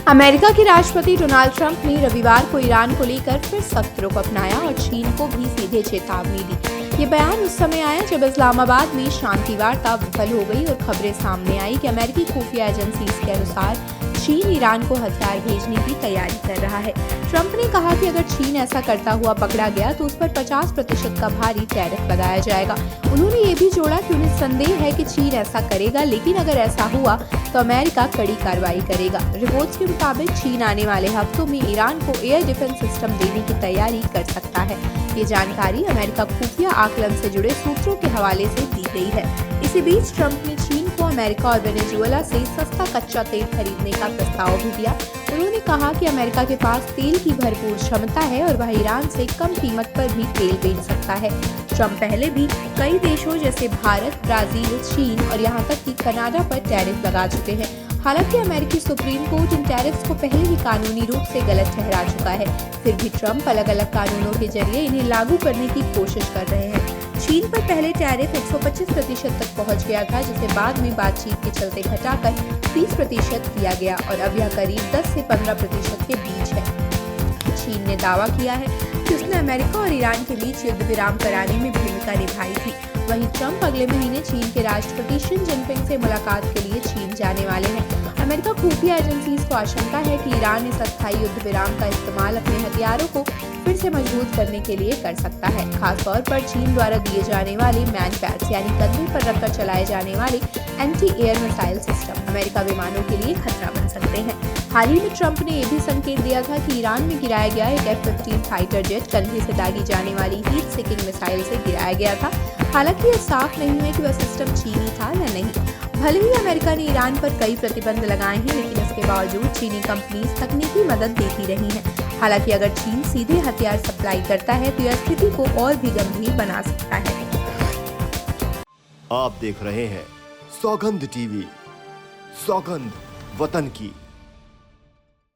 America के राष्ट्रपति Donald Trump ने रविवार को ईरान को लेकर फिर सख्त रुख अपनाया और चीन को भी सीधे चेतावनी दी। ये बयान उस समय आया जब इस्लामाबाद में शांति वार्ता विफल हो गई और खबरें सामने आई कि अमेरिकी खुफिया एजेंसीज के अनुसार चीन ईरान को हथियार भेजने की तैयारी कर रहा है। ट्रंप ने कहा कि अगर चीन ऐसा करता हुआ पकड़ा गया तो उस पर 50% का भारी टैरिफ लगाया जाएगा। उन्होंने ये भी जोड़ा कि उन्हें संदेह है कि चीन ऐसा करेगा, लेकिन अगर ऐसा हुआ तो अमेरिका कड़ी कार्रवाई करेगा। रिपोर्ट्स के मुताबिक चीन आने वाले हफ्तों में ईरान को एयर डिफेंस सिस्टम देने की तैयारी कर सकता है। ये जानकारी अमेरिका खुफिया आकलन से जुड़े सूत्रों के हवाले से दी गई है। इसी बीच ट्रंप ने चीन को अमेरिका और वेनेजुएला से सस्ता कच्चा तेल खरीदने का प्रस्ताव भी दिया। उन्होंने कहा कि अमेरिका के पास तेल की भरपूर क्षमता है और वह ईरान से कम कीमत पर भी तेल बेच सकता है। ट्रंप पहले भी कई देशों जैसे भारत, ब्राजील, चीन और यहां तक कि कनाडा पर टैरिफ लगा चुके हैं। हालांकि अमेरिकी सुप्रीम कोर्ट इन टैरिफ्स को पहले ही कानूनी रूप से गलत ठहरा चुका है। फिर भी ट्रंप अलग अलग कानूनों के जरिए इन्हें लागू करने की कोशिश कर रहे हैं। चीन पर पहले टैरिफ 125% तक पहुंच गया था, जिसे बाद में बातचीत के चलते घटाकर 30% किया गया और अब यह करीब 10 से 15% के बीच है। चीन ने दावा किया है कि उसने अमेरिका और ईरान के बीच युद्ध विराम कराने में भूमिका निभाई थी। वहीं ट्रंप अगले महीने चीन के राष्ट्रपति शी जिनपिंग से मुलाकात के लिए चीन जाने वाले हैं। अमेरिका खुफिया एजेंसीज को आशंका है कि ईरान इस अस्थायी युद्ध विराम का इस्तेमाल अपने हथियारों को फिर से मजबूत करने के लिए कर सकता है। खासतौर पर चीन द्वारा दिए जाने वाले मैन पैड्स यानी कंधे पर रखकर चलाए जाने वाले anti air missile system America विमानों के लिए खतरा बन सकते हैं। हाल ही में ट्रंप ने यह भी संकेत दिया था कि ईरान में गिराया गया एक F-15 फाइटर जेट कंधे से दागी जाने वाली हीट सीकिंग मिसाइल से गिराया गया था। हालांकि यह साफ नहीं है कि वह सिस्टम चीनी था या नहीं। भले ही अमेरिका ने ईरान पर कई प्रतिबंध लगाए हैं, लेकिन इसके बावजूद चीनी कंपनीज तकनीकी मदद देती रही हैं। हालांकि अगर चीन सीधे हथियार सप्लाई करता है तो यह स्थिति को और भी गंभीर बना सकता है। आप देख रहे हैं सौगंध टीवी, सौगंध वतन की।